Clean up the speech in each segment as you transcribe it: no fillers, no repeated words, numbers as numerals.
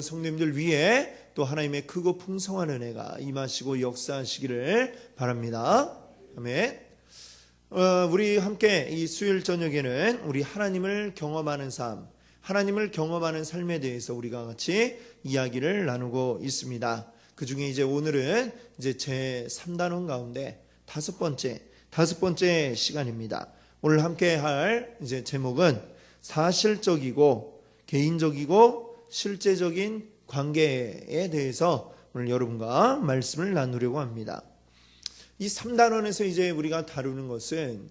성도님들 위해 또 하나님의 크고 풍성한 은혜가 임하시고 역사하시기를 바랍니다. 아멘. 우리 함께 이 수요일 저녁에는 우리 하나님을 경험하는 삶, 하나님을 경험하는 삶에 대해서 우리가 같이 이야기를 나누고 있습니다. 그 중에 이제 오늘은 이제 제 3단원 가운데 다섯 번째 시간입니다. 오늘 함께 할 이제 제목은 사실적이고 개인적이고 실제적인 관계에 대해서 오늘 여러분과 말씀을 나누려고 합니다. 이 3단원에서 이제 우리가 다루는 것은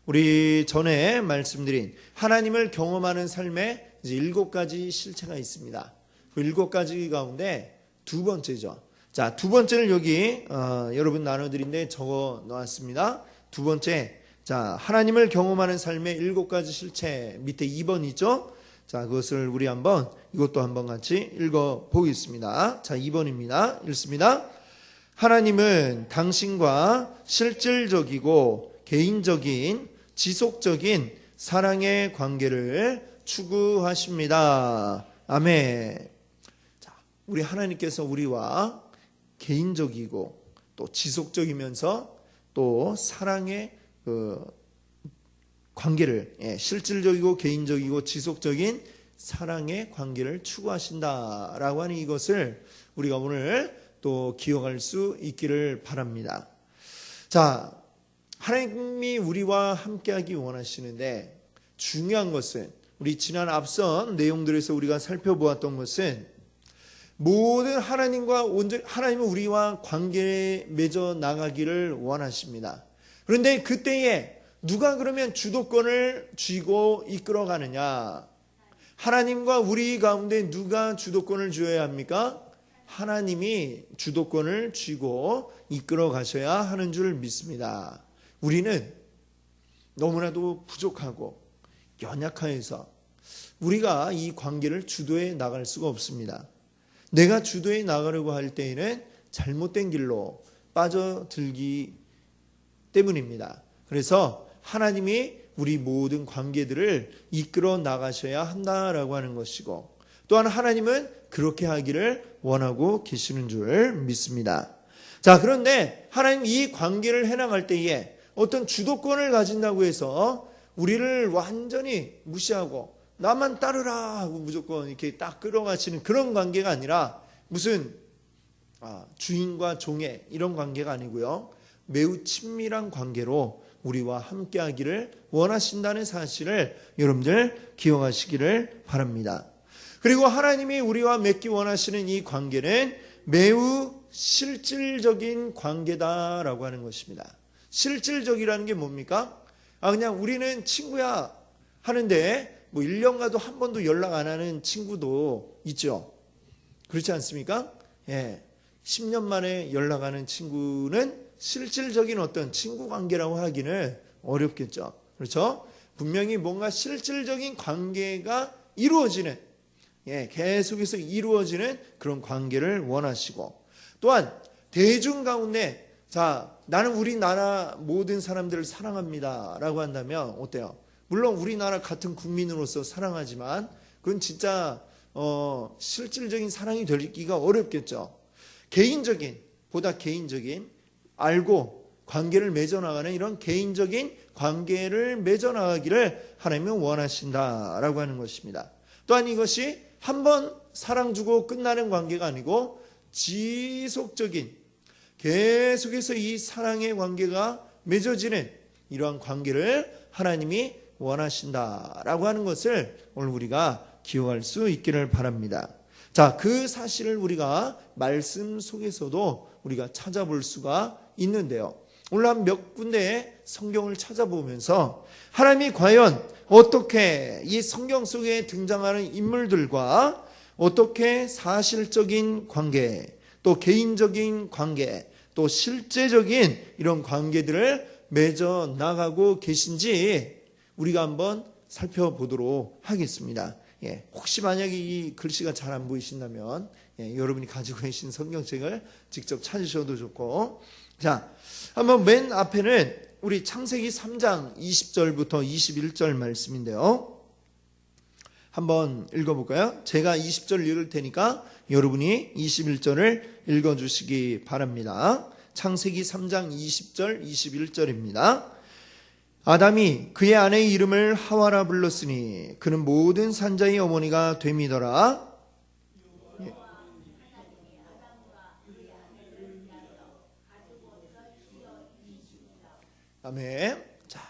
우리 전에 말씀드린 하나님을 경험하는 삶에 이제 7가지 실체가 있습니다. 그 7가지 가운데 두 번째죠. 자, 두 번째를 여기 여러분 나눠드린데 적어 놓았습니다. 두 번째, 자, 하나님을 경험하는 삶의 7가지 실체 밑에 2번 있죠? 자, 그것을 우리 이것도 한번 같이 읽어 보겠습니다. 자, 2번입니다. 읽습니다. 하나님은 당신과 실질적이고 개인적인 지속적인 사랑의 관계를 추구하십니다. 아멘. 자, 우리 하나님께서 우리와 개인적이고 또 지속적이면서 또 사랑의 관계를, 실질적이고 개인적이고 지속적인 사랑의 관계를 추구하신다라고 하는 이것을 우리가 오늘 또 기억할 수 있기를 바랍니다. 자, 하나님이 우리와 함께하기 원하시는데 중요한 것은 우리 지난 앞선 내용들에서 우리가 살펴보았던 것은 모든 하나님은 우리와 관계에 맺어 나가기를 원하십니다. 그런데 그때에 누가 그러면 주도권을 쥐고 이끌어가느냐? 하나님과 우리 가운데 누가 주도권을 쥐어야 합니까? 하나님이 주도권을 쥐고 이끌어 가셔야 하는 줄 믿습니다. 우리는 너무나도 부족하고 연약해서 우리가 이 관계를 주도해 나갈 수가 없습니다. 내가 주도해 나가려고 할 때에는 잘못된 길로 빠져들기 때문입니다. 그래서 하나님이 우리 모든 관계들을 이끌어 나가셔야 한다라고 하는 것이고, 또한 하나님은 그렇게 하기를 원하고 계시는 줄 믿습니다. 자, 그런데 하나님 이 관계를 해나갈 때에 어떤 주도권을 가진다고 해서 우리를 완전히 무시하고 나만 따르라 하고 무조건 이렇게 딱 끌어가시는 그런 관계가 아니라 무슨 주인과 종의 이런 관계가 아니고요. 매우 친밀한 관계로 우리와 함께하기를 원하신다는 사실을 여러분들 기억하시기를 바랍니다. 그리고 하나님이 우리와 맺기 원하시는 이 관계는 매우 실질적인 관계다라고 하는 것입니다. 실질적이라는 게 뭡니까? 그냥 우리는 친구야 하는데 1년 가도 한 번도 연락 안 하는 친구도 있죠. 그렇지 않습니까? 10년 만에 연락하는 친구는 실질적인 어떤 친구 관계라고 하기는 어렵겠죠. 그렇죠? 분명히 뭔가 실질적인 관계가 이루어지는, 계속해서 이루어지는 그런 관계를 원하시고, 또한 대중 가운데 자, 나는 우리나라 모든 사람들을 사랑합니다 라고 한다면 어때요? 물론 우리나라 같은 국민으로서 사랑하지만 그건 진짜 실질적인 사랑이 되기가 어렵겠죠. 보다 개인적인 알고 관계를 맺어나가는 이런 개인적인 관계를 맺어나가기를 하나님은 원하신다라고 하는 것입니다. 또한 이것이 한번 사랑 주고 끝나는 관계가 아니고 지속적인, 계속해서 이 사랑의 관계가 맺어지는 이러한 관계를 하나님이 원하신다라고 하는 것을 오늘 우리가 기억할 수 있기를 바랍니다. 자, 그 사실을 우리가 말씀 속에서도 우리가 찾아볼 수가 있는데요. 오늘 한 몇 군데의 성경을 찾아보면서 하나님이 과연 어떻게 이 성경 속에 등장하는 인물들과 어떻게 사실적인 관계, 또 개인적인 관계, 또 실제적인 이런 관계들을 맺어 나가고 계신지 우리가 한번 살펴보도록 하겠습니다. 혹시 만약에 이 글씨가 잘 안 보이신다면 여러분이 가지고 계신 성경책을 직접 찾으셔도 좋고, 자, 한번 맨 앞에는 우리 창세기 3장 20절부터 21절 말씀인데요. 한번 읽어볼까요? 제가 20절 읽을 테니까 여러분이 21절을 읽어주시기 바랍니다. 창세기 3장 20절 21절입니다. 아담이 그의 아내의 이름을 하와라 불렀으니 그는 모든 산자의 어머니가 됨이더라. 아멘. 자,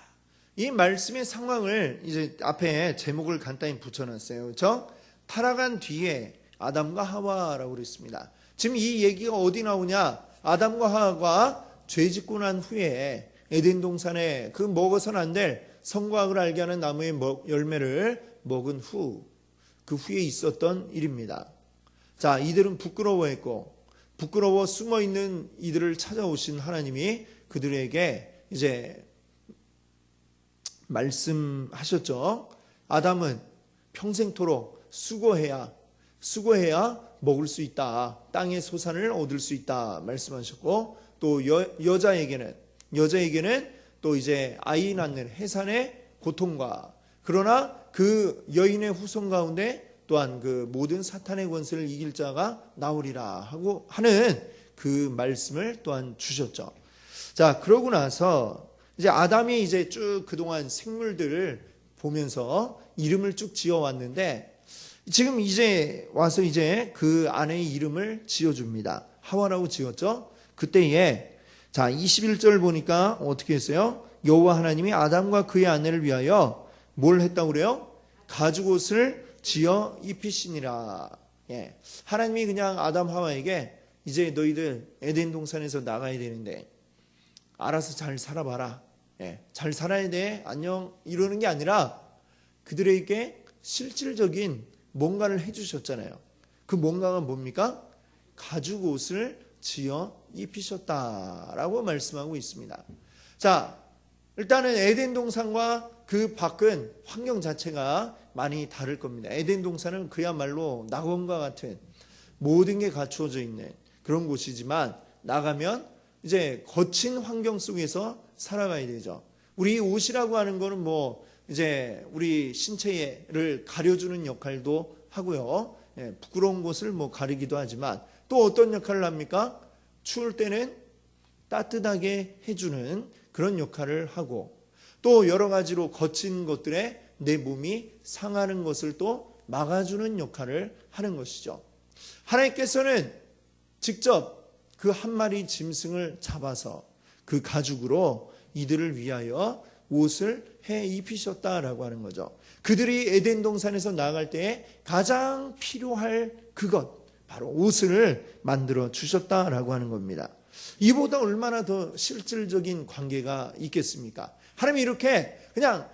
이 말씀의 상황을 이제 앞에 제목을 간단히 붙여놨어요. 그렇죠? 타락한 뒤에 아담과 하와라고 그랬습니다. 지금 이 얘기가 어디 나오냐? 아담과 하와가 죄 짓고 난 후에 에덴 동산에 그 먹어서는 안 될 선과 악을 알게 하는 나무의 열매를 먹은 후, 그 후에 있었던 일입니다. 자, 이들은 부끄러워했고 부끄러워 숨어있는 이들을 찾아오신 하나님이 그들에게 이제 말씀하셨죠. 아담은 평생토록 수고해야 먹을 수 있다. 땅의 소산을 얻을 수 있다 말씀하셨고, 또 여자에게는 또 이제 아이 낳는 해산의 고통과, 그러나 그 여인의 후손 가운데 또한 그 모든 사탄의 권세를 이길 자가 나오리라 하고 하는 그 말씀을 또한 주셨죠. 자, 그러고 나서 이제 아담이 이제 쭉 그동안 생물들을 보면서 이름을 쭉 지어 왔는데, 지금 이제 와서 이제 그 아내의 이름을 지어줍니다. 하와라고 지었죠. 그때에 자 21절 보니까 어떻게 했어요? 여호와 하나님이 아담과 그의 아내를 위하여 뭘 했다고 그래요? 가죽옷을 지어 입히시니라. 예. 하나님이 그냥 아담 하와에게 이제 너희들 에덴 동산에서 나가야 되는데 알아서 잘 살아봐라. 예. 잘 살아야 돼. 안녕. 이러는 게 아니라 그들에게 실질적인 뭔가를 해주셨잖아요. 그 뭔가가 뭡니까? 가죽옷을 지어 입히셨다라고 말씀하고 있습니다. 자, 일단은 에덴 동산과 그 밖은 환경 자체가 많이 다를 겁니다. 에덴 동산은 그야말로 낙원과 같은 모든 게 갖추어져 있는 그런 곳이지만, 나가면 이제 거친 환경 속에서 살아가야 되죠. 우리 옷이라고 하는 거는 뭐 이제 우리 신체를 가려주는 역할도 하고요. 예, 부끄러운 곳을 뭐 가리기도 하지만, 또 어떤 역할을 합니까? 추울 때는 따뜻하게 해주는 그런 역할을 하고, 또 여러 가지로 거친 것들에 내 몸이 상하는 것을 또 막아주는 역할을 하는 것이죠. 하나님께서는 직접 그 한 마리 짐승을 잡아서 그 가죽으로 이들을 위하여 옷을 해 입히셨다라고 하는 거죠. 그들이 에덴 동산에서 나아갈 때에 가장 필요할 그것, 바로 옷을 만들어 주셨다라고 하는 겁니다. 이보다 얼마나 더 실질적인 관계가 있겠습니까? 하나님이 이렇게 그냥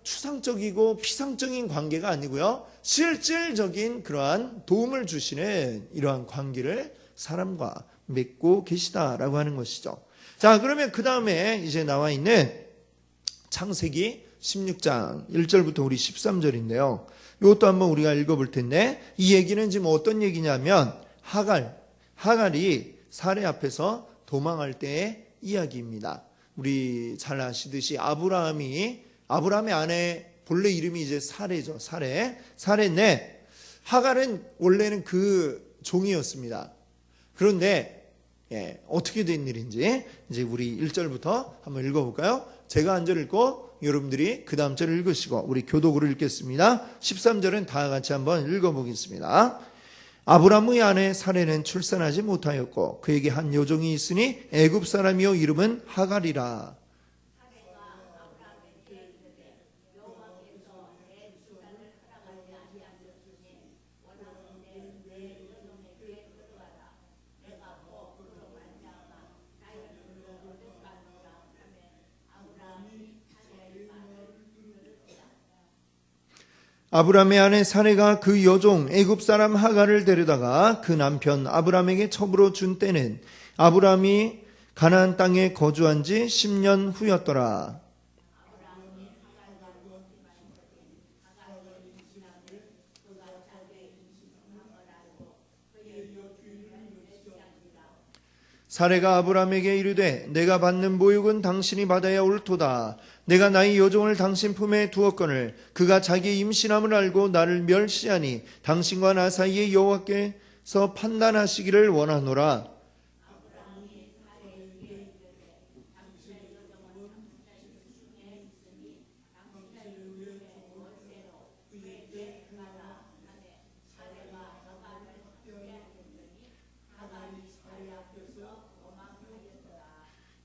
추상적이고 피상적인 관계가 아니고요, 실질적인 그러한 도움을 주시는 이러한 관계를 사람과 맺고 계시다라고 하는 것이죠. 자, 그러면 그 다음에 이제 나와 있는 창세기 16장 1절부터 우리 13절인데요. 이것도 한번 우리가 읽어볼 텐데, 이 얘기는 지금 어떤 얘기냐면 하갈이 사레 앞에서 도망할 때의 이야기입니다. 우리 잘 아시듯이 아브라함의 아내 본래 이름이 이제 사레죠. 사레인데 하갈은 원래는 그 종이었습니다. 그런데 어떻게 된 일인지 이제 우리 1절부터 한번 읽어볼까요? 제가 한 절 읽고 여러분들이 그 다음 절을 읽으시고 우리 교독으로 읽겠습니다. 13절은 다 같이 한번 읽어보겠습니다. 아브라함의 아내 사레는 출산하지 못하였고 그에게 한 여종이 있으니 애굽 사람이요 이름은 하갈이라. 아브라함의 아내 사레가 그 여종 애굽 사람 하갈을 데려다가 그 남편 아브라함에게 첩으로 준 때는 아브라함이 가나안 땅에 거주한 지 10년 후였더라. 사레가 아브라함에게 이르되 내가 받는 모육은 당신이 받아야 옳도다. 내가 나의 여종을 당신 품에 두었거늘 그가 자기의 임신함을 알고 나를 멸시하니 당신과 나 사이에 여호와께서 판단하시기를 원하노라.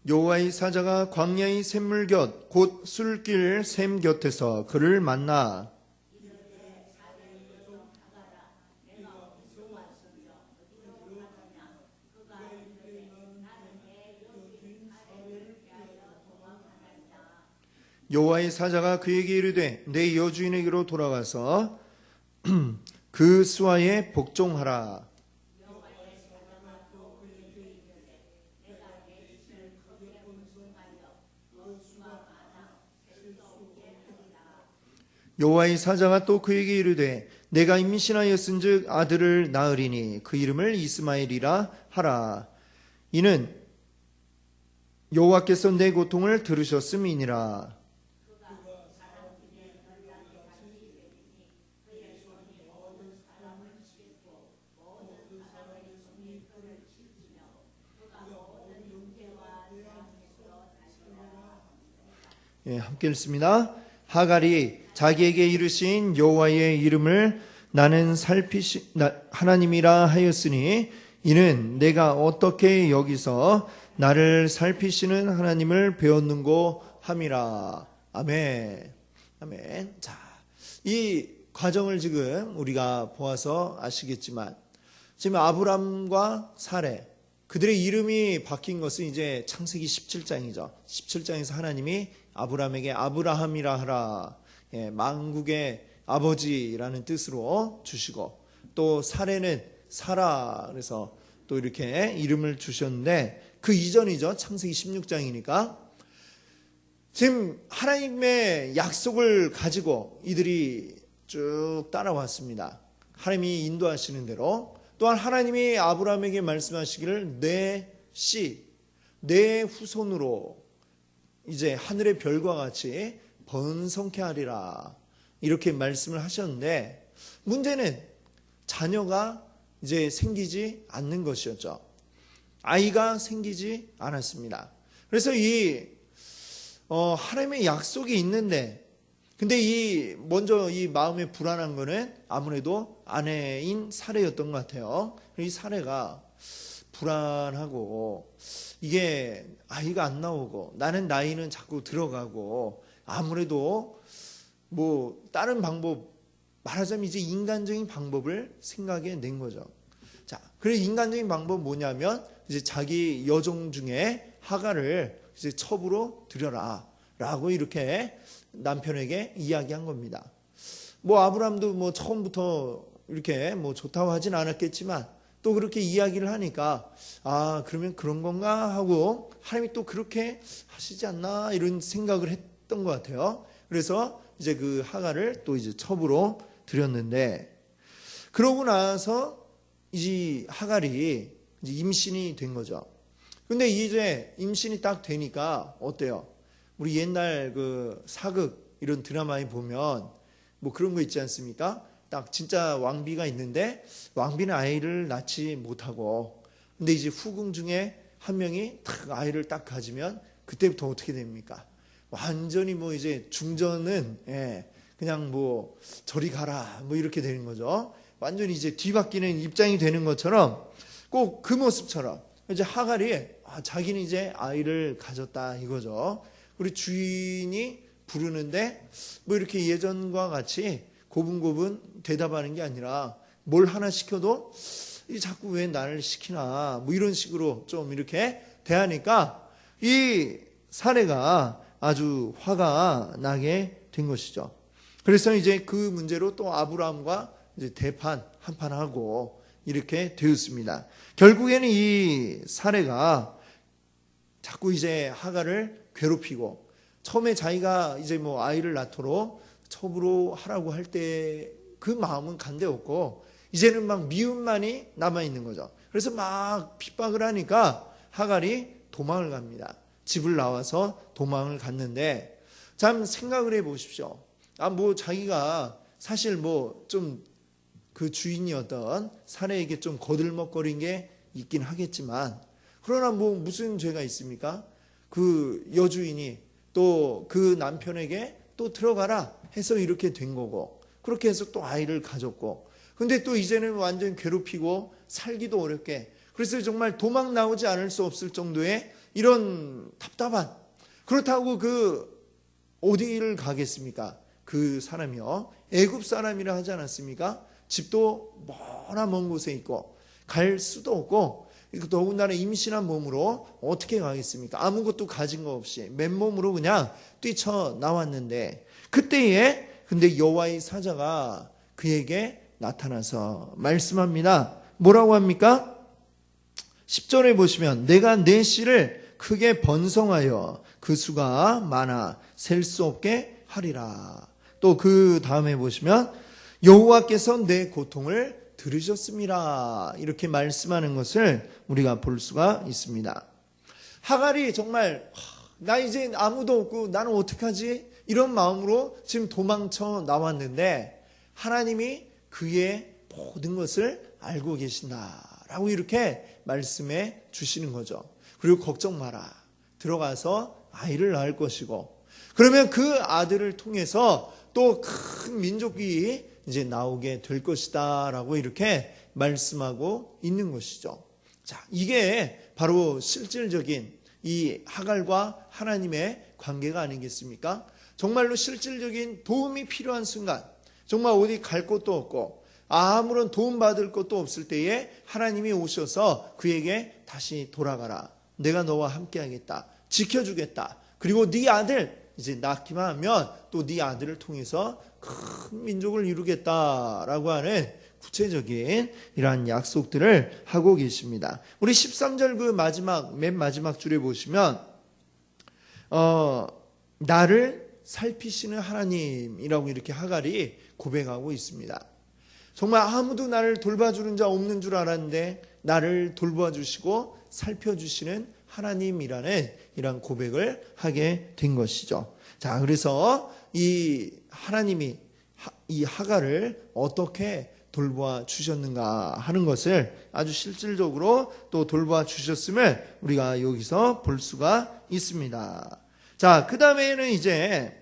여호와의 사자가 광야의 샘물 곁 곧 술길 샘 곁에서 그를 만나 여호와의 사자가 그에게 이르되 내 여주인에게로 돌아가서 그 수하에 복종하라. 여호와의 사자가 또 그에게 이르되 내가 임신하였은즉 아들을 낳으리니 그 이름을 이스마엘이라 하라. 이는 여호와께서 내 고통을 들으셨음이니라. 예, 함께 읽습니다. 하갈이 자기에게 이르신 여호와의 이름을 나는 하나님이라 하였으니 이는 내가 어떻게 여기서 나를 살피시는 하나님을 배웠는고 함이라. 아멘. 아멘. 자, 이 과정을 지금 우리가 보아서 아시겠지만 지금 아브람과 사레 그들의 이름이 바뀐 것은 이제 창세기 17장이죠. 17장에서 하나님이 아브람에게 아브라함이라 하라. 예, 만국의 아버지라는 뜻으로 주시고 또 사레는 사라 그래서 또 이렇게 이름을 주셨는데 그 이전이죠. 창세기 16장이니까 지금 하나님의 약속을 가지고 이들이 쭉 따라왔습니다. 하나님이 인도하시는 대로 또한 하나님이 아브라함에게 말씀하시기를 내 씨, 내 후손으로 이제 하늘의 별과 같이 번성케 하리라 이렇게 말씀을 하셨는데 문제는 자녀가 이제 생기지 않는 것이었죠. 아이가 생기지 않았습니다. 그래서 이 하나님의 약속이 있는데 근데 먼저 이 마음에 불안한 거는 아무래도 아내인 사레였던 것 같아요. 이 사레가 불안하고 이게 아이가 안 나오고 나는 나이는 자꾸 들어가고 아무래도 뭐 다른 방법 말하자면 이제 인간적인 방법을 생각해 낸 거죠. 자, 그래서 인간적인 방법 뭐냐면 이제 자기 여종 중에 하갈을 이제 첩으로 들여라라고 이렇게 남편에게 이야기한 겁니다. 뭐 아브람도 뭐 처음부터 이렇게 뭐 좋다고 하진 않았겠지만 또 그렇게 이야기를 하니까 아 그러면 그런 건가 하고 하나님이 또 그렇게 하시지 않나 이런 생각을 했던 것 같아요. 그래서 이제 그 하갈을 또 이제 첩으로 들였는데 그러고 나서 이제 하갈이 이제 임신이 된 거죠. 근데 이제 임신이 딱 되니까 어때요? 우리 옛날 그 사극 이런 드라마에 보면 뭐 그런 거 있지 않습니까? 딱 진짜 왕비가 있는데 왕비는 아이를 낳지 못하고 근데 이제 후궁 중에 한 명이 딱 아이를 딱 가지면 그때부터 어떻게 됩니까? 완전히 뭐 이제 중전은 그냥 뭐 저리 가라 뭐 이렇게 되는 거죠. 완전히 이제 뒤바뀌는 입장이 되는 것처럼 꼭 그 모습처럼 이제 하갈이 자기는 이제 아이를 가졌다 이거죠. 우리 주인이 부르는데 뭐 이렇게 예전과 같이 고분고분 대답하는 게 아니라 뭘 하나 시켜도 자꾸 왜 나를 시키나 뭐 이런 식으로 좀 이렇게 대하니까 이 사례가 아주 화가 나게 된 것이죠. 그래서 이제 그 문제로 또 아브라함과 이제 한판하고 이렇게 되었습니다. 결국에는 이 사례가 자꾸 이제 하갈을 괴롭히고 처음에 자기가 이제 뭐 아이를 낳도록 첩으로 하라고 할 때 그 마음은 간데없고 이제는 막 미움만이 남아 있는 거죠. 그래서 막 핍박을 하니까 하갈이 도망을 갑니다. 집을 나와서 도망을 갔는데 참 생각을 해 보십시오. 자기가 사실 좀 그 주인이었던 사내에게 좀 거들먹거린 게 있긴 하겠지만 그러나 무슨 죄가 있습니까? 그 여주인이 또 그 남편에게 또 들어가라 해서 이렇게 된 거고 그렇게 해서 또 아이를 가졌고 근데 또 이제는 완전 괴롭히고 살기도 어렵게 그래서 정말 도망 나오지 않을 수 없을 정도의 이런 답답한 그렇다고 어디를 가겠습니까? 그 사람이요 애굽 사람이라 하지 않았습니까? 집도 먼 곳에 있고 갈 수도 없고 더군다나 임신한 몸으로 어떻게 가겠습니까? 아무것도 가진 거 없이 맨몸으로 그냥 뛰쳐나왔는데 그때에 근데 여호와의 사자가 그에게 나타나서 말씀합니다. 뭐라고 합니까? 10절에 보시면 내가 내 씨를 크게 번성하여 그 수가 많아 셀 수 없게 하리라. 또 그 다음에 보시면 여호와께서 내 고통을 들으셨습니다. 이렇게 말씀하는 것을 우리가 볼 수가 있습니다. 하갈이 정말 나 이제 아무도 없고 나는 어떡하지? 이런 마음으로 지금 도망쳐 나왔는데 하나님이 그의 모든 것을 알고 계신다라고 이렇게 말씀해 주시는 거죠. 그리고 걱정 마라. 들어가서 아이를 낳을 것이고 그러면 그 아들을 통해서 또 큰 민족이 이제 나오게 될 것이다 라고 이렇게 말씀하고 있는 것이죠. 자, 이게 바로 실질적인 이 하갈과 하나님의 관계가 아니겠습니까? 정말로 실질적인 도움이 필요한 순간 정말 어디 갈 곳도 없고 아무런 도움받을 것도 없을 때에 하나님이 오셔서 그에게 다시 돌아가라. 내가 너와 함께하겠다. 지켜주겠다. 그리고 네 아들 이제 낳기만 하면 또 네 아들을 통해서 큰 민족을 이루겠다라고 하는 구체적인 이러한 약속들을 하고 계십니다. 우리 13절 맨 마지막 줄에 보시면 나를 살피시는 하나님이라고 이렇게 하갈이 고백하고 있습니다. 정말 아무도 나를 돌봐주는 자 없는 줄 알았는데 나를 돌봐주시고 살펴주시는 하나님이라는 이런 고백을 하게 된 것이죠. 자, 그래서 이 하나님이 이 하갈을 어떻게 돌봐 주셨는가 하는 것을 아주 실질적으로 또 돌봐 주셨음을 우리가 여기서 볼 수가 있습니다. 자, 그 다음에는 이제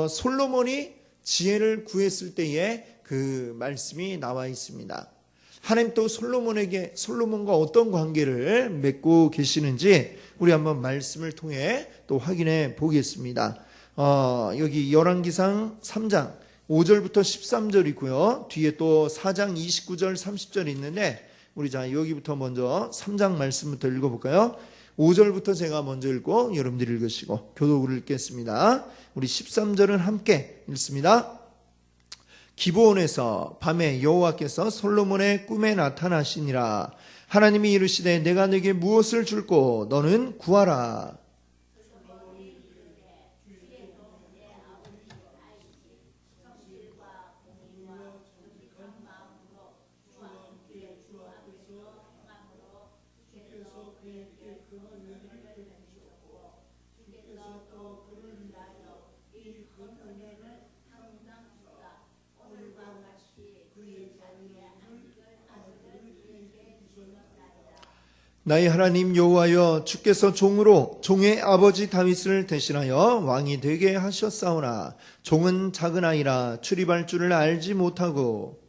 솔로몬이 지혜를 구했을 때의 그 말씀이 나와 있습니다. 하나님 또 솔로몬과 어떤 관계를 맺고 계시는지 우리 한번 말씀을 통해 또 확인해 보겠습니다. 여기 열왕기상 3장 5절부터 13절이고요. 뒤에 또 4장 29절 30절 있는데 우리 여기부터 먼저 3장 말씀부터 읽어볼까요? 5절부터 제가 먼저 읽고 여러분들이 읽으시고 교독으로 읽겠습니다. 우리 13절은 함께 읽습니다. 기브온에서 밤에 여호와께서 솔로몬의 꿈에 나타나시니라. 하나님이 이르시되 내가 네게 무엇을 줄꼬 너는 구하라. 나의 하나님 여호와여 주께서 종으로 종의 아버지 다윗을 대신하여 왕이 되게 하셨사오나 종은 작은 아이라 출입할 줄을 알지 못하고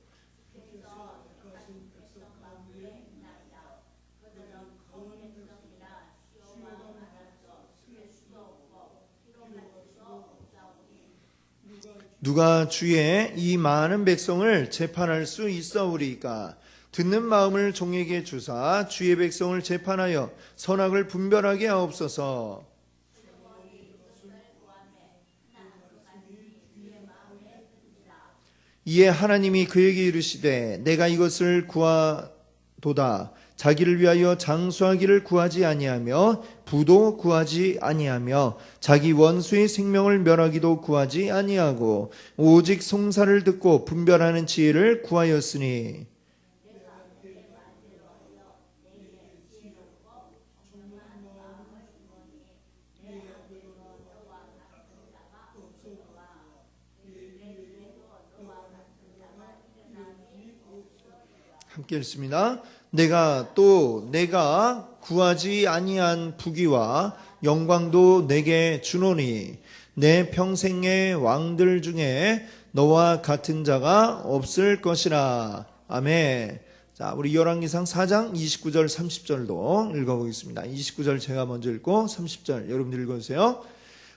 누가 주의 이 많은 백성을 재판할 수 있사오리이까. 듣는 마음을 종에게 주사 주의 백성을 재판하여 선악을 분별하게 하옵소서. 이에 하나님이 그에게 이르시되 내가 이것을 구하도다. 자기를 위하여 장수하기를 구하지 아니하며 부도 구하지 아니하며 자기 원수의 생명을 멸하기도 구하지 아니하고 오직 송사를 듣고 분별하는 지혜를 구하였으니 함께 읽습니다. 내가 구하지 아니한 부귀와 영광도 내게 주노니 내 평생의 왕들 중에 너와 같은 자가 없을 것이라. 아멘. 자, 우리 열왕기상 4장 29절 30절도 읽어보겠습니다. 29절 제가 먼저 읽고 30절 여러분들 읽어주세요.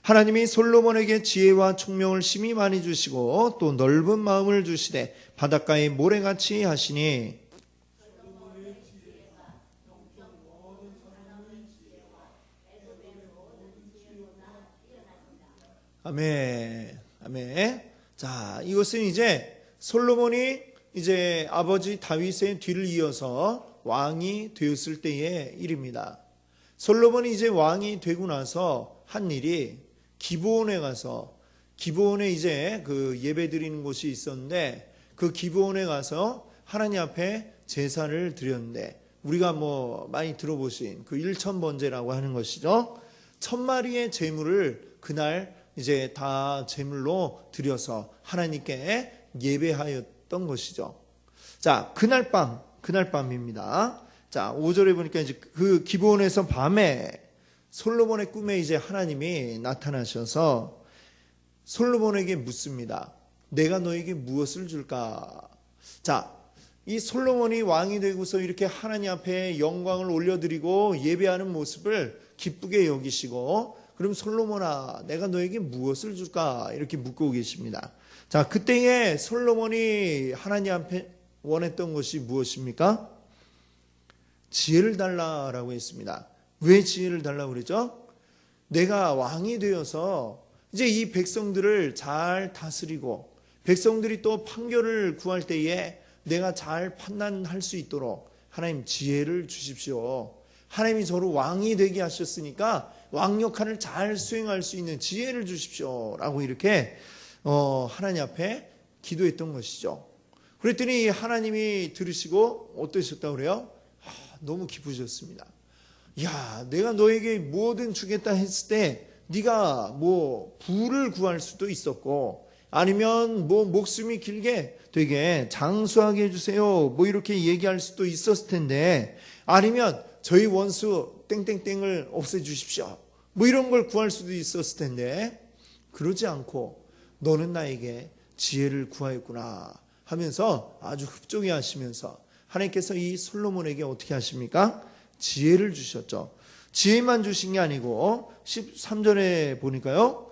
하나님이 솔로몬에게 지혜와 총명을 심히 많이 주시고 또 넓은 마음을 주시되 바닷가의 모래같이 하시니. 아멘. 아멘. 자, 이것은 이제 솔로몬이 이제 아버지 다윗의 뒤를 이어서 왕이 되었을 때의 일입니다. 솔로몬이 이제 왕이 되고 나서 한 일이 기브온에 가서, 기브온에 이제 그 예배 드리는 곳이 있었는데 그 기브온에 가서 하나님 앞에 제사를 드렸는데, 우리가 뭐 많이 들어보신 그 일천번제라고 하는 것이죠. 1000마리의 제물을 그날 이제 다 제물로 드려서 하나님께 예배하였던 것이죠. 자, 그날 밤입니다. 자, 5절에 보니까 이제 그 기브온에서 밤에 솔로몬의 꿈에 이제 하나님이 나타나셔서 솔로몬에게 묻습니다. 내가 너에게 무엇을 줄까? 자, 이 솔로몬이 왕이 되고서 이렇게 하나님 앞에 영광을 올려드리고 예배하는 모습을 기쁘게 여기시고, 그럼 솔로몬아, 내가 너에게 무엇을 줄까? 이렇게 묻고 계십니다. 자, 그때에 솔로몬이 하나님 앞에 원했던 것이 무엇입니까? 지혜를 달라라고 했습니다. 왜 지혜를 달라고 그랬죠? 내가 왕이 되어서 이제 이 백성들을 잘 다스리고 백성들이 또 판결을 구할 때에 내가 잘 판단할 수 있도록 하나님 지혜를 주십시오. 하나님이 저를 왕이 되게 하셨으니까 왕 역할을 잘 수행할 수 있는 지혜를 주십시오 라고 이렇게 하나님 앞에 기도했던 것이죠. 그랬더니 하나님이 들으시고 어떠셨다고 그래요? 너무 기쁘셨습니다. 야, 내가 너에게 뭐든 주겠다 했을 때 네가 뭐 부를 구할 수도 있었고, 아니면 뭐 목숨이 길게 되게 장수하게 해주세요 뭐 이렇게 얘기할 수도 있었을 텐데, 아니면 저희 원수 땡땡땡을 없애주십시오 뭐 이런 걸 구할 수도 있었을 텐데, 그러지 않고 너는 나에게 지혜를 구하였구나 하면서 아주 흡족해 하시면서 하나님께서 이 솔로몬에게 어떻게 하십니까? 지혜를 주셨죠. 지혜만 주신 게 아니고 13절에 보니까요,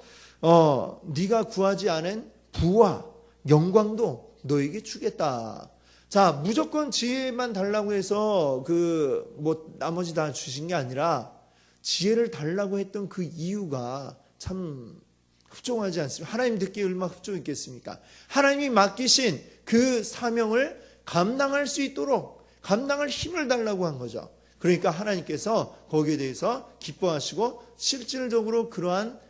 네가 구하지 않은 부와 영광도 너에게 주겠다. 자, 무조건 지혜만 달라고 해서 나머지 다 주신 게 아니라 지혜를 달라고 했던 그 이유가 참 흡족하지 않습니까? 하나님 듣기에 얼마나 흡족했겠습니까? 하나님이 맡기신 그 사명을 감당할 수 있도록 감당할 힘을 달라고 한 거죠. 그러니까 하나님께서 거기에 대해서 기뻐하시고 실질적으로 그러한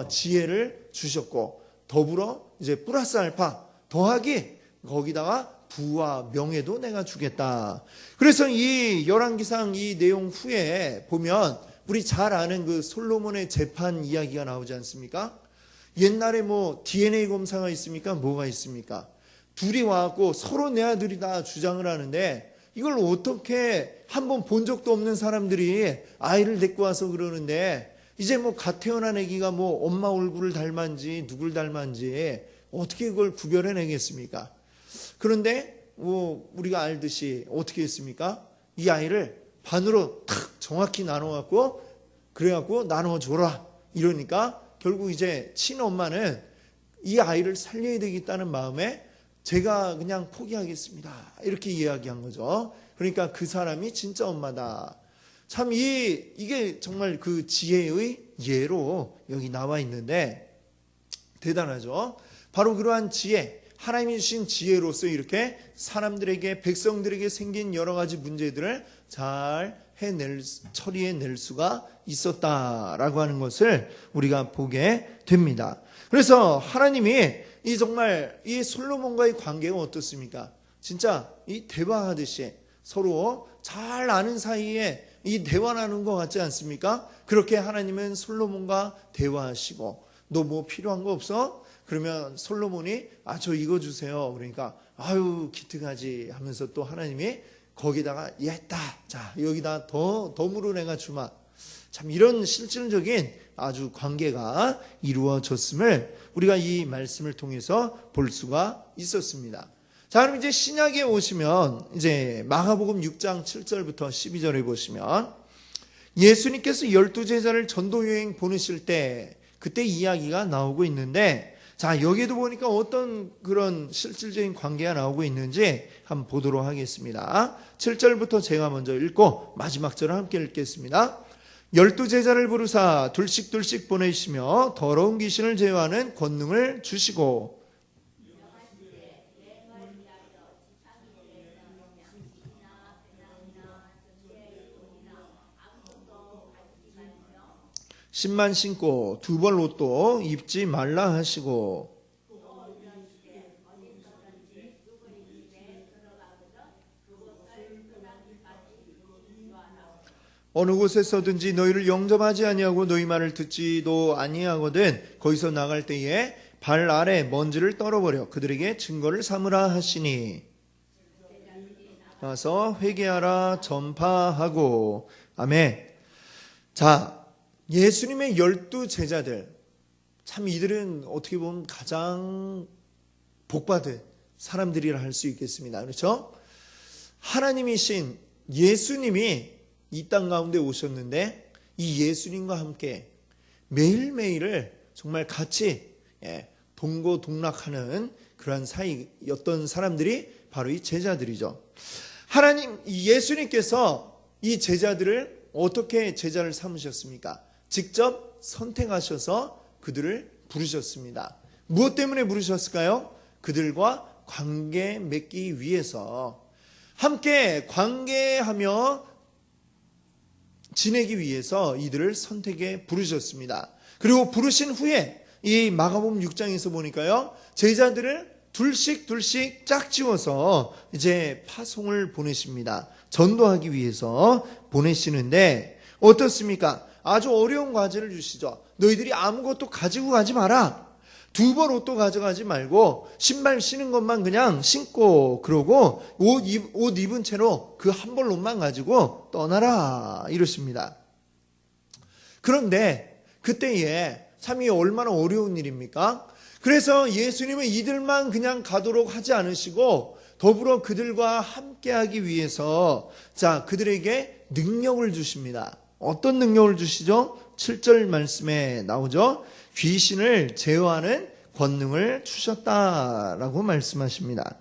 지혜를 주셨고, 더불어 이제 플러스 알파 더하기 거기다가 부와 명예도 내가 주겠다. 그래서 이 열왕기상 이 내용 후에 보면 우리 잘 아는 그 솔로몬의 재판 이야기가 나오지 않습니까? 옛날에 뭐 DNA 검사가 있습니까? 뭐가 있습니까? 둘이 와갖고 서로 내 아들이다 주장을 하는데, 이걸 어떻게 한번 본 적도 없는 사람들이 아이를 데리고 와서 그러는데, 이제 뭐 갓 태어난 아기가 뭐 엄마 얼굴을 닮았는지 누굴 닮았는지 어떻게 그걸 구별해내겠습니까? 그런데 뭐 우리가 알듯이 어떻게 했습니까? 이 아이를 반으로 탁 정확히 나눠갖고 그래갖고 나눠줘라 이러니까 결국 이제 친엄마는 이 아이를 살려야 되겠다는 마음에 제가 그냥 포기하겠습니다 이렇게 이야기한 거죠. 그러니까 그 사람이 진짜 엄마다. 참 이게 정말 그 지혜의 예로 여기 나와 있는데 대단하죠. 바로 그러한 지혜, 하나님이 주신 지혜로서 이렇게 사람들에게, 백성들에게 생긴 여러 가지 문제들을 잘 처리해낼 수가 있었다라고 하는 것을 우리가 보게 됩니다. 그래서 하나님이 정말 이 솔로몬과의 관계가 어떻습니까? 진짜 이 대화하듯이 서로 잘 아는 사이에 이 대화 나누는 것 같지 않습니까? 그렇게 하나님은 솔로몬과 대화하시고, 너 뭐 필요한 거 없어? 그러면 솔로몬이 저 이거 주세요. 그러니까 아유 기특하지 하면서 또 하나님이 거기다가 했다. 자 여기다 덤으로 내가 주마. 참 이런 실질적인 아주 관계가 이루어졌음을 우리가 이 말씀을 통해서 볼 수가 있었습니다. 자, 그럼 이제 신약에 오시면 이제 마가복음 6장 7절부터 12절에 보시면 예수님께서 12제자를 전도여행 보내실 때 그때 이야기가 나오고 있는데, 자, 여기에도 보니까 어떤 그런 실질적인 관계가 나오고 있는지 한번 보도록 하겠습니다. 7절부터 제가 먼저 읽고 마지막 절을 함께 읽겠습니다. 12제자를 부르사 둘씩 보내시며 더러운 귀신을 제어하는 권능을 주시고 신만 신고 두 벌 옷도 입지 말라 하시고 어느 곳에서든지 너희를 영접하지 아니하고 너희 말을 듣지도 아니하거든 거기서 나갈 때에 발 아래 먼지를 떨어버려 그들에게 증거를 삼으라 하시니 가서 회개하라 전파하고. 아멘. 자, 예수님의 12제자들, 참 이들은 어떻게 보면 가장 복받은 사람들이라 할 수 있겠습니다. 그렇죠? 하나님이신 예수님이 이 땅 가운데 오셨는데 이 예수님과 함께 매일매일을 정말 같이 동고동락하는 그러한 사이였던 사람들이 바로 이 제자들이죠. 하나님, 예수님께서 이 제자들을 어떻게 제자를 삼으셨습니까? 직접 선택하셔서 그들을 부르셨습니다. 무엇 때문에 부르셨을까요? 그들과 관계 맺기 위해서, 함께 관계하며 지내기 위해서 이들을 선택해 부르셨습니다. 그리고 부르신 후에 이 마가복음 6장에서 보니까요, 제자들을 둘씩 짝지어서 이제 파송을 보내십니다. 전도하기 위해서 보내시는데 어떻습니까? 아주 어려운 과제를 주시죠. 너희들이 아무것도 가지고 가지 마라. 두 벌 옷도 가져가지 말고 신발 신은 것만 그냥 신고, 그러고 옷 입은 채로 그 한 벌 옷만 가지고 떠나라 이러십니다. 그런데 그때에 참 이 얼마나 어려운 일입니까? 그래서 예수님은 이들만 그냥 가도록 하지 않으시고 더불어 그들과 함께하기 위해서 자, 그들에게 능력을 주십니다. 어떤 능력을 주시죠? 7절 말씀에 나오죠. 귀신을 제어하는 권능을 주셨다라고 말씀하십니다.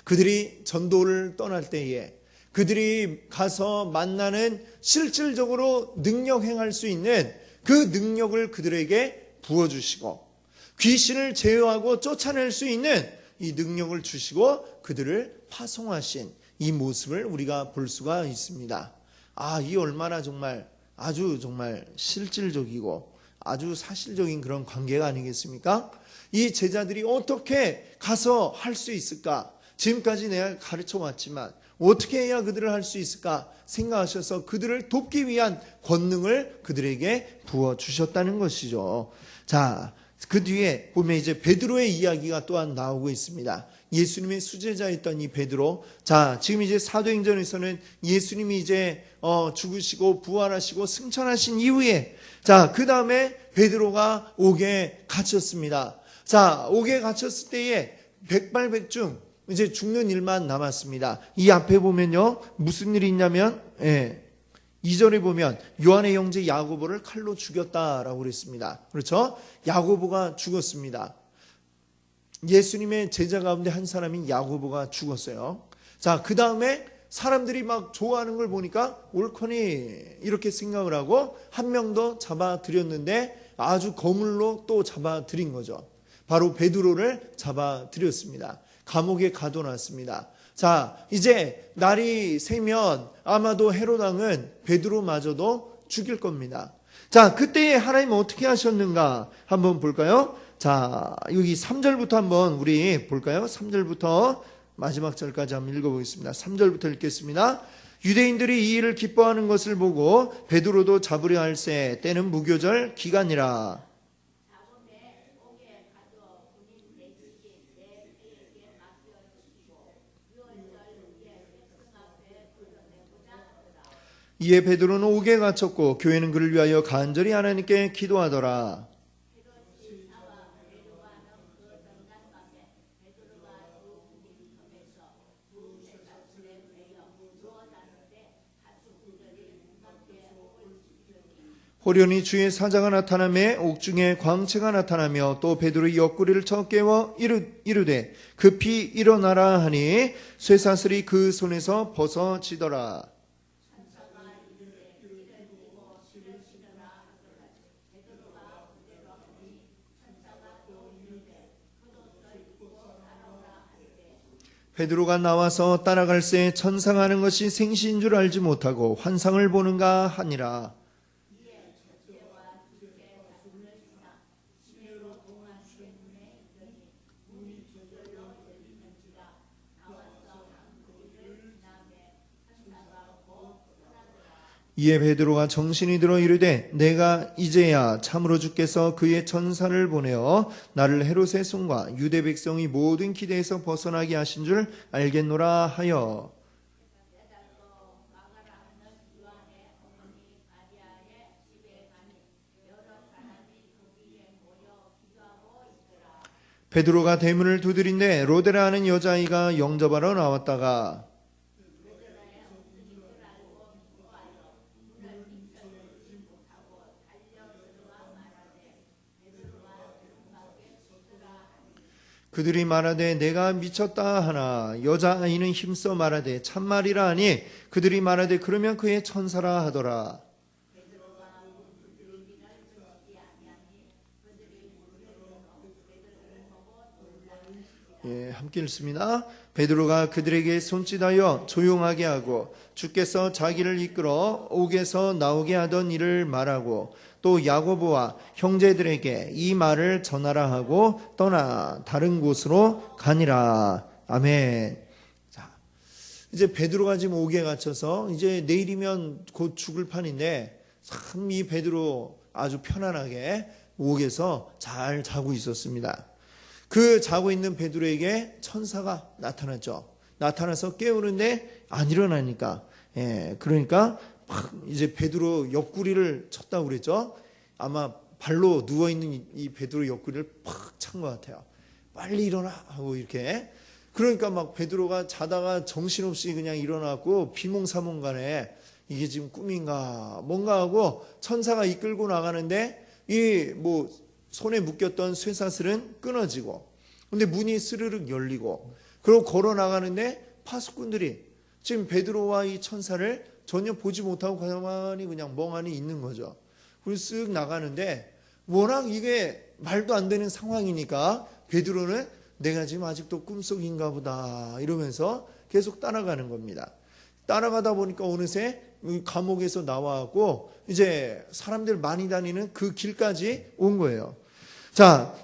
그들이 전도를 떠날 때에 그들이 가서 만나는 실질적으로 능력 행할 수 있는 그 능력을 그들에게 부어주시고 귀신을 제어하고 쫓아낼 수 있는 이 능력을 주시고 그들을 파송하신 이 모습을 우리가 볼 수가 있습니다. 아, 이 얼마나 정말 아주 정말 실질적이고 아주 사실적인 그런 관계가 아니겠습니까? 이 제자들이 어떻게 가서 할 수 있을까? 지금까지 내가 가르쳐 왔지만 어떻게 해야 그들을 할 수 있을까 생각하셔서 그들을 돕기 위한 권능을 그들에게 부어주셨다는 것이죠. 자, 그 뒤에 보면 이제 베드로의 이야기가 또한 나오고 있습니다. 예수님의 수제자였던 이 베드로. 자, 지금 이제 사도행전에서는 예수님이 이제 죽으시고 부활하시고 승천하신 이후에 자, 그 다음에 베드로가 옥에 갇혔습니다. 자, 옥에 갇혔을 때에 백발백중 이제 죽는 일만 남았습니다. 이 앞에 보면요, 무슨 일이 있냐면 2절에 보면 요한의 형제 야고보를 칼로 죽였다라고 그랬습니다. 그렇죠? 야고보가 죽었습니다. 예수님의 제자 가운데 한 사람인 야고보가 죽었어요. 자, 그 다음에 사람들이 막 좋아하는 걸 보니까 옳거니 이렇게 생각을 하고 한 명 더 잡아들였는데 아주 거물로 또 잡아들인 거죠. 바로 베드로를 잡아들였습니다. 감옥에 가둬놨습니다. 자, 이제 날이 새면 아마도 헤롯 왕은 베드로마저도 죽일 겁니다. 자, 그때에 하나님은 어떻게 하셨는가 한번 볼까요? 자, 여기 3절부터 한번 우리 볼까요? 3절부터 마지막 절까지 한번 읽어보겠습니다. 3절부터 읽겠습니다. 유대인들이 이 일을 기뻐하는 것을 보고 베드로도 잡으려 할새 때는 무교절 기간이라. 이에 베드로는 옥에 갇혔고 교회는 그를 위하여 간절히 하나님께 기도하더라. 호련히 주의 사자가 나타나매 옥중에 광채가 나타나며 또 베드로의 옆구리를 쳐 깨워 이르되 급히 일어나라 하니 쇠사슬이 그 손에서 벗어지더라. 베드로가 나와서 따라갈새 천사가 하는 것이 생시인 줄 알지 못하고 환상을 보는가 하니라. 이에 베드로가 정신이 들어 이르되 내가 이제야 참으로 주께서 그의 천사를 보내어 나를 헤롯의 손과 유대 백성이 모든 기대에서 벗어나게 하신 줄 알겠노라 하여 베드로가 대문을 두드린데 로데라 하는 여자아이가 영접하러 나왔다가 그들이 말하되 내가 미쳤다 하나 여자아이는 힘써 말하되 참말이라 하니 그들이 말하되 그러면 그의 천사라 하더라. 함께 읽습니다. 베드로가 그들에게 손짓하여 조용하게 하고 주께서 자기를 이끌어 옥에서 나오게 하던 일을 말하고 또 야고보와 형제들에게 이 말을 전하라 하고 떠나 다른 곳으로 가니라. 아멘. 자, 이제 베드로가 지금 옥에 갇혀서 이제 내일이면 곧 죽을 판인데 참 이 베드로 아주 편안하게 옥에서 잘 자고 있었습니다. 그 자고 있는 베드로에게 천사가 나타났죠. 나타나서 깨우는데 안 일어나니까. 그러니까 막 이제 베드로 옆구리를 쳤다고 그랬죠. 아마 발로 누워있는 이 베드로 옆구리를 팍 찬 것 같아요. 빨리 일어나 하고 이렇게. 그러니까 막 베드로가 자다가 정신없이 그냥 일어나고 비몽사몽간에 이게 지금 꿈인가 뭔가 하고 천사가 이끌고 나가는데 이 뭐 손에 묶였던 쇠사슬은 끊어지고 근데 문이 스르륵 열리고 그리고 걸어 나가는데 파수꾼들이 지금 베드로와 이 천사를 전혀 보지 못하고 가만히 그냥 멍하니 있는 거죠. 그리고 쓱 나가는데 워낙 이게 말도 안 되는 상황이니까 베드로는 내가 지금 아직도 꿈속인가 보다 이러면서 계속 따라가는 겁니다. 따라가다 보니까 어느새 감옥에서 나와갖고 이제 사람들 많이 다니는 그 길까지 온 거예요. 자,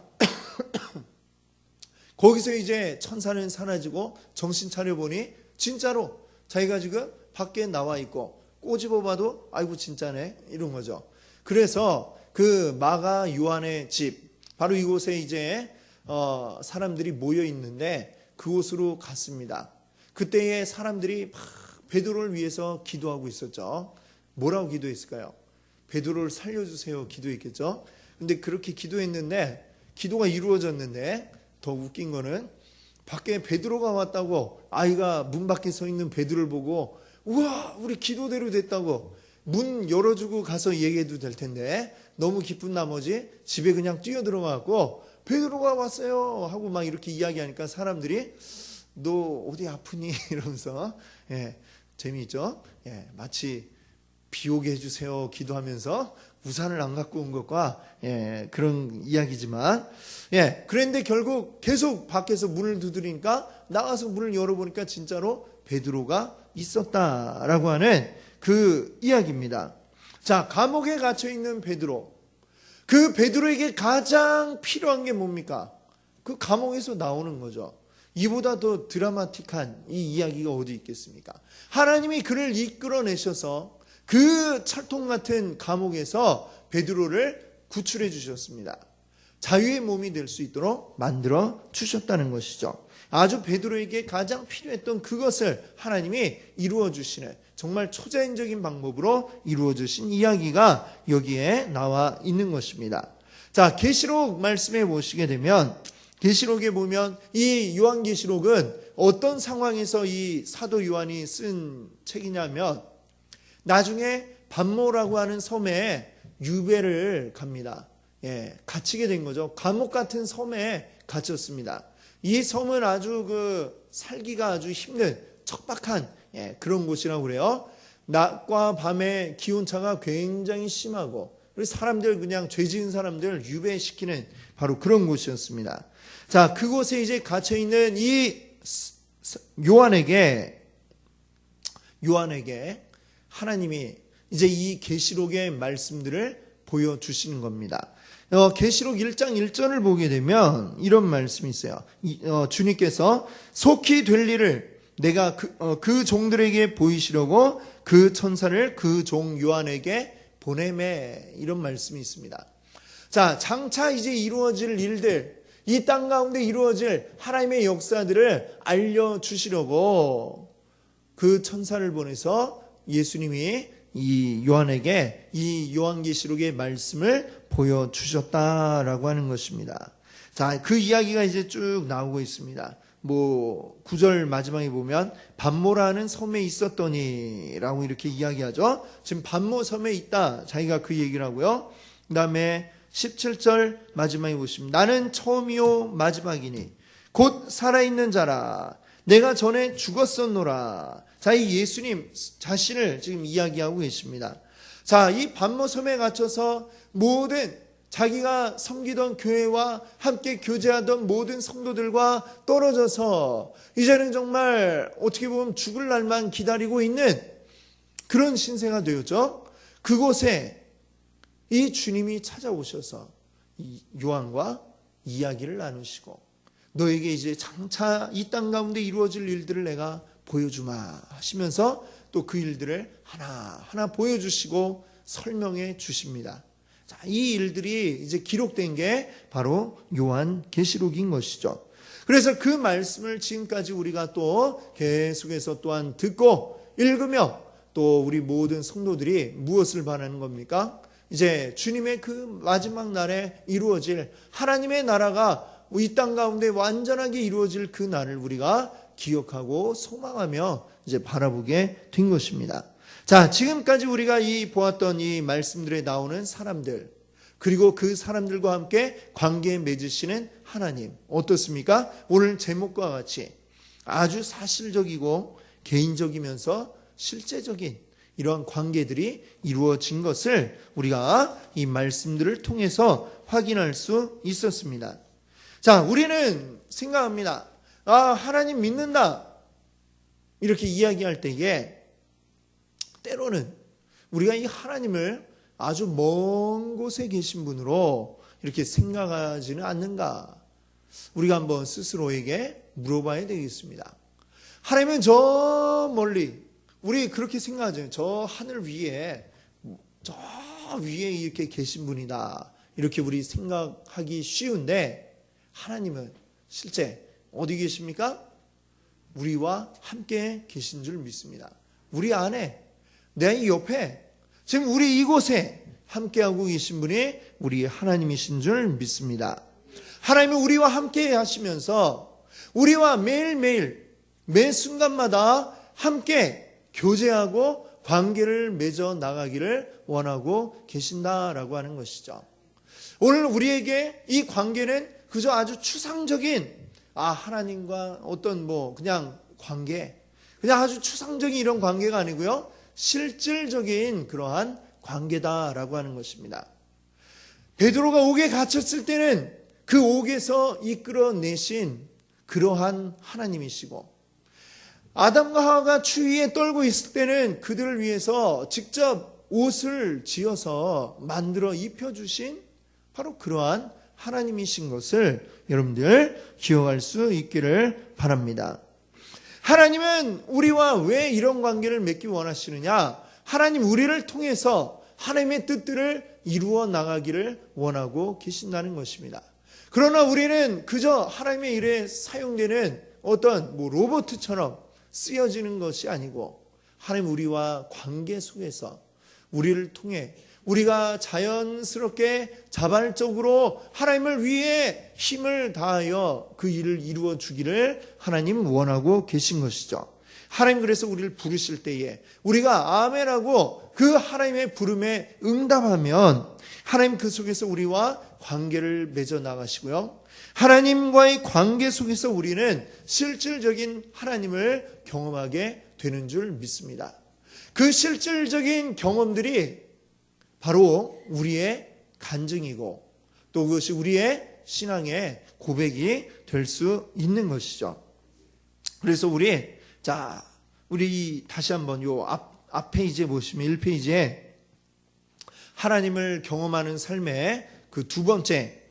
거기서 이제 천사는 사라지고 정신 차려보니 진짜로 자기가 지금 밖에 나와 있고 꼬집어봐도 아이고 진짜네 이런 거죠. 그래서 그 마가 요한의 집 바로 이곳에 이제 사람들이 모여 있는데 그곳으로 갔습니다. 그때에 사람들이 막 베드로를 위해서 기도하고 있었죠. 뭐라고 기도했을까요? 베드로를 살려주세요 기도했겠죠. 근데 그렇게 기도했는데 기도가 이루어졌는데 더 웃긴 거는 밖에 베드로가 왔다고 아이가 문 밖에 서 있는 베드로를 보고 우와 우리 기도대로 됐다고 문 열어주고 가서 얘기해도 될 텐데 너무 기쁜 나머지 집에 그냥 뛰어들어가고 베드로가 왔어요 하고 막 이렇게 이야기하니까 사람들이 너 어디 아프니 이러면서 재미있죠. 마치 비 오게 해주세요 기도하면서 우산을 안 갖고 온 것과 그런 이야기지만 그런데 결국 계속 밖에서 문을 두드리니까 나가서 문을 열어보니까 진짜로 베드로가 있었다라고 하는 그 이야기입니다. 자, 감옥에 갇혀있는 베드로, 그 베드로에게 가장 필요한 게 뭡니까? 그 감옥에서 나오는 거죠. 이보다 더 드라마틱한 이 이야기가 어디 있겠습니까? 하나님이 그를 이끌어내셔서 그 철통 같은 감옥에서 베드로를 구출해 주셨습니다. 자유의 몸이 될 수 있도록 만들어 주셨다는 것이죠. 아주 베드로에게 가장 필요했던 그것을 하나님이 이루어 주시는, 정말 초자연적인 방법으로 이루어 주신 이야기가 여기에 나와 있는 것입니다. 자, 계시록 말씀해 보시게 되면, 계시록에 보면 이 요한계시록은 어떤 상황에서 이 사도 요한이 쓴 책이냐면, 나중에 반모라고 하는 섬에 유배를 갑니다. 갇히게 된 거죠. 감옥 같은 섬에 갇혔습니다. 이 섬은 아주 살기가 아주 힘든 척박한 그런 곳이라고 그래요. 낮과 밤의 기온차가 굉장히 심하고, 사람들, 그냥 죄 지은 사람들 유배시키는 바로 그런 곳이었습니다. 자, 그곳에 이제 갇혀 있는 이 요한에게 하나님이 이제 이 계시록의 말씀들을 보여주시는 겁니다. 계시록 1장 1절을 보게 되면 이런 말씀이 있어요. 주님께서 속히 될 일을 내가 그 종들에게 보이시려고 그 천사를 그 종 요한에게 보내매, 이런 말씀이 있습니다. 자, 장차 이제 이루어질 일들, 이 땅 가운데 이루어질 하나님의 역사들을 알려주시려고 그 천사를 보내서 예수님이 이 요한에게 이 요한계시록의 말씀을 보여주셨다라고 하는 것입니다. 자, 그 이야기가 이제 쭉 나오고 있습니다. 9절 마지막에 보면 반모라는 섬에 있었더니 라고 이렇게 이야기하죠. 지금 반모 섬에 있다, 자기가 그 얘기를 하고요. 그 다음에 17절 마지막에 보시면 나는 처음이요 마지막이니 곧 살아있는 자라, 내가 전에 죽었었노라. 자, 이 예수님 자신을 지금 이야기하고 계십니다. 자, 이 반모섬에 갇혀서 모든 자기가 섬기던 교회와 함께 교제하던 모든 성도들과 떨어져서 이제는 정말 어떻게 보면 죽을 날만 기다리고 있는 그런 신세가 되었죠. 그곳에 이 주님이 찾아오셔서 요한과 이야기를 나누시고, 너에게 이제 장차 이 땅 가운데 이루어질 일들을 내가 보여주마 하시면서 또 그 일들을 하나하나 보여주시고 설명해 주십니다. 자, 이 일들이 이제 기록된 게 바로 요한계시록인 것이죠. 그래서 그 말씀을 지금까지 우리가 또 계속해서 또한 듣고 읽으며, 또 우리 모든 성도들이 무엇을 바라는 겁니까? 이제 주님의 그 마지막 날에 이루어질 하나님의 나라가 이 땅 가운데 완전하게 이루어질 그 날을 우리가 기억하고 소망하며 이제 바라보게 된 것입니다. 자, 지금까지 우리가 보았던 이 말씀들에 나오는 사람들, 그리고 그 사람들과 함께 관계 맺으시는 하나님, 어떻습니까? 오늘 제목과 같이 아주 사실적이고 개인적이면서 실제적인 이러한 관계들이 이루어진 것을 우리가 이 말씀들을 통해서 확인할 수 있었습니다. 자, 우리는 생각합니다. 하나님 믿는다, 이렇게 이야기할 때에 때로는 우리가 이 하나님을 아주 먼 곳에 계신 분으로 이렇게 생각하지는 않는가? 우리가 한번 스스로에게 물어봐야 되겠습니다. 하나님은 저 멀리, 우리 그렇게 생각하잖아요. 저 하늘 위에, 저 위에 이렇게 계신 분이다, 이렇게 우리 생각하기 쉬운데, 하나님은 실제 어디 계십니까? 우리와 함께 계신 줄 믿습니다. 우리 안에, 내 옆에, 지금 우리 이곳에 함께하고 계신 분이 우리 하나님이신 줄 믿습니다. 하나님은 우리와 함께 하시면서 우리와 매일매일 매 순간마다 함께 교제하고 관계를 맺어 나가기를 원하고 계신다라고 하는 것이죠. 오늘 우리에게 이 관계는 그저 아주 추상적인 하나님과 어떤 그냥 관계, 그냥 아주 추상적인 이런 관계가 아니고요, 실질적인 그러한 관계다라고 하는 것입니다. 베드로가 옥에 갇혔을 때는 그 옥에서 이끌어내신 그러한 하나님이시고, 아담과 하와가 추위에 떨고 있을 때는 그들을 위해서 직접 옷을 지어서 만들어 입혀주신 바로 그러한 하나님이신 것을 여러분들 기억할 수 있기를 바랍니다. 하나님은 우리와 왜 이런 관계를 맺기 원하시느냐? 하나님 우리를 통해서 하나님의 뜻들을 이루어 나가기를 원하고 계신다는 것입니다. 그러나 우리는 그저 하나님의 일에 사용되는 어떤 로봇처럼 쓰여지는 것이 아니고 하나님 우리와 관계 속에서 우리를 통해 우리가 자연스럽게 자발적으로 하나님을 위해 힘을 다하여 그 일을 이루어 주기를 하나님 원하고 계신 것이죠. 하나님 그래서 우리를 부르실 때에 우리가 아멘하고 그 하나님의 부름에 응답하면 하나님 그 속에서 우리와 관계를 맺어 나가시고요. 하나님과의 관계 속에서 우리는 실질적인 하나님을 경험하게 되는 줄 믿습니다. 그 실질적인 경험들이 바로 우리의 간증이고 또 그것이 우리의 신앙의 고백이 될 수 있는 것이죠. 그래서 우리 다시 한번 요 앞 페이지에 보시면 1페이지에 하나님을 경험하는 삶의 그 두 번째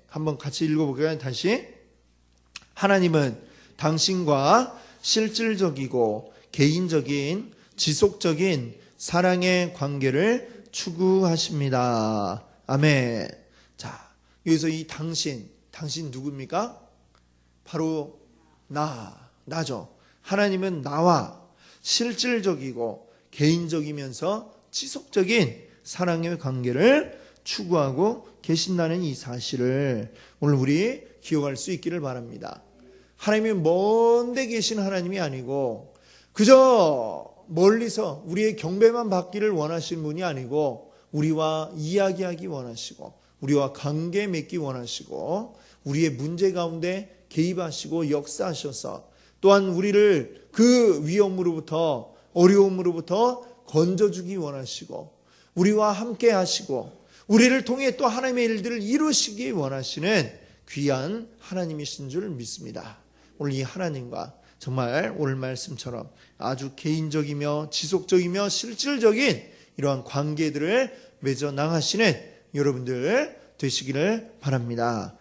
한번 같이 읽어볼까요? 다시. 하나님은 당신과 실질적이고 개인적인 지속적인 사랑의 관계를 추구하십니다. 아멘. 자, 여기서 이 당신 누굽니까? 바로 나죠. 하나님은 나와 실질적이고 개인적이면서 지속적인 사랑의 관계를 추구하고 계신다는 이 사실을 오늘 우리 기억할 수 있기를 바랍니다. 하나님이 먼데 계신 하나님이 아니고 그저 멀리서 우리의 경배만 받기를 원하시는 분이 아니고 우리와 이야기하기 원하시고 우리와 관계 맺기 원하시고 우리의 문제 가운데 개입하시고 역사하셔서 또한 우리를 그 위험으로부터 어려움으로부터 건져주기 원하시고 우리와 함께 하시고 우리를 통해 또 하나님의 일들을 이루시기 원하시는 귀한 하나님이신 줄 믿습니다. 오늘 이 하나님과 정말 오늘 말씀처럼 아주 개인적이며 지속적이며 실질적인 이러한 관계들을 맺어 나가시는 여러분들 되시기를 바랍니다.